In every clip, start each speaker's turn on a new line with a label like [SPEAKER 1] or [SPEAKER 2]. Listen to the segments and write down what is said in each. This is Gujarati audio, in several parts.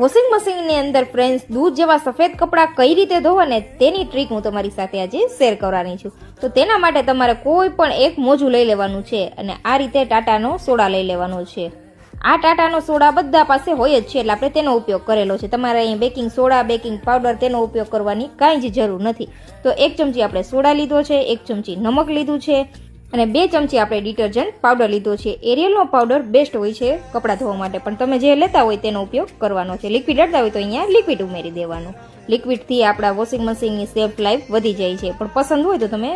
[SPEAKER 1] વોશિંગ મશીનની અંદર ફ્રેન્ડ્સ દૂધ જેવા સફેદ કપડાં કઈ રીતે ધોવા ને તેની ટ્રીક હું તમારી સાથે આજે શેર કરવાની છું. તો તેના માટે તમારે કોઈ પણ એક મોજું લઈ લેવાનું છે અને આ રીતે ટાટાનો સોડા લઈ લેવાનો છે. આ ટાટાનો સોડા બધા પાસે હોય જ છે એટલે આપણે તેનો ઉપયોગ કરેલો છે. તમારે અહીં બેકિંગ સોડા, બેકિંગ પાવડર તેનો ઉપયોગ કરવાની કાંઈ જ જરૂર નથી. તો 1 ચમચી આપણે સોડા લીધો છે, 1 ચમચી નમક લીધું છે અને 2 ચમચી આપણે ડિટર્જન્ટ પાવડર લીધો છે. એરિયલનો પાવડર બેસ્ટ હોય છે કપડાં ધોવા માટે, પણ તમે જે લેતા હોય તેનો ઉપયોગ કરવાનો છે. લિક્વિડ લેતા હોય તો અહીંયા લિક્વિડ ઉમેરી દેવાનું. લિક્વિડથી આપણા વોશિંગ મશીનની સેફ લાઈફ વધી જાય છે, પણ પસંદ હોય તો તમે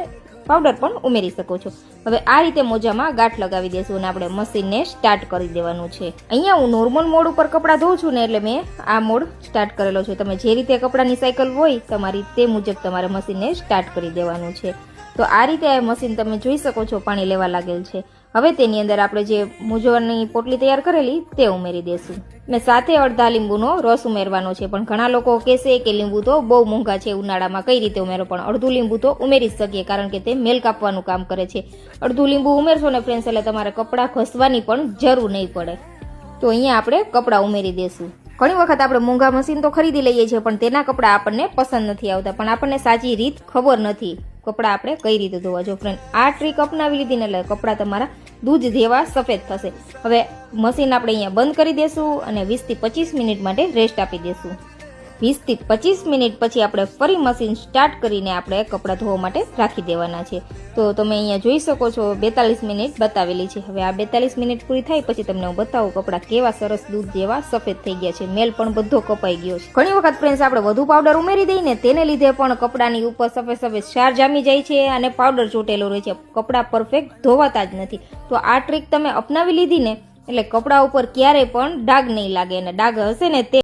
[SPEAKER 1] પાવડર પણ ઉમેરી શકો છો. હવે આ રીતે મોજામાં ગાંઠ લગાવી દેશું અને આપણે મશીનને સ્ટાર્ટ કરી દેવાનું છે. અહીંયા હું નોર્મલ મોડ ઉપર કપડાં ધોઉં છું ને એટલે મેં આ મોડ સ્ટાર્ટ કરેલો છે. તમે જે રીતે કપડાની સાયકલ હોય તમારી તે મુજબ તમારે મશીનને સ્ટાર્ટ કરી દેવાનું છે. તો આ રીતે આ મશીન તમે જોઈ શકો છો પાણી લેવા લાગેલ છે. હવે તેની અંદર આપણે જે મૂંઝવણની પોટલી તૈયાર કરેલી તે ઉમેરી દેશું ને સાથે અડધા લીંબુનો રસ ઉમેરવાનો છે. પણ ઘણા લોકો કહેશે કે લીંબુ તો બહુ મોંઘા છે ઉનાળામાં, કઈ રીતે ઉમેરો, પણ અડધું લીંબુ તો ઉમેરી શકીએ કારણ કે તે મેલ કાપવાનું કામ કરે છે. અડધું લીંબુ ઉમેરશો ને ફ્રેન્ડ્સ એટલે તમારે કપડાં ઘસવાની પણ જરૂર નહીં પડે. તો અહીંયા આપણે કપડાં ઉમેરી દેશું. ઘણી વખત આપણે મોંઘા મશીન તો ખરીદી લઈએ છીએ પણ તેના કપડાં આપણને પસંદ નથી આવતા, પણ આપણને સાચી રીત ખબર નથી કપડાં આપણે કઈ રીતે ધોવા. જો ફ્રેન્ડ આ ટ્રીક અપનાવી લીધી ને એટલે કપડાં તમારા દૂધ જેવા સફેદ થશે. હવે મશીન આપણે અહીંયા બંધ કરી દેશું અને 20 થી 25 મિનિટ માટે રેસ્ટ આપી દેશું. 20 થી 25 મિનિટ પછી આપણે ફરી મશીન સ્ટાર્ટ કરીને આપણે કપડાં ધોવા માટે રાખી દેવાના છે. તો તમે અહીંયા જોઈ શકો છો 42 મિનિટ બતાવેલી છે. હવે આ 42 મિનિટ પૂરી થાય પછી તમને હું બતાવું કપડાં કેવા સરસ દૂધ જેવા સફેદ થઈ ગયા છે. મેલ પણ બધો કપાઈ ગયો છે. ઘણી વખત ફ્રેન્ડ્સ આપણે વધુ પાવડર ઉમેરી દઈએ તેને લીધે પણ કપડાની ઉપર સફેદ સફેદ ક્ષાર જામી જાય છે અને પાવડર ચોટેલો રહે છે. કપડાં પરફેક્ટ ધોવાતા જ નથી. તો આ ટ્રીક તમે અપનાવી લીધી ને એટલે કપડા ઉપર ક્યારેય પણ ડાઘ નહીં લાગે અને ડાઘ હશે ને તે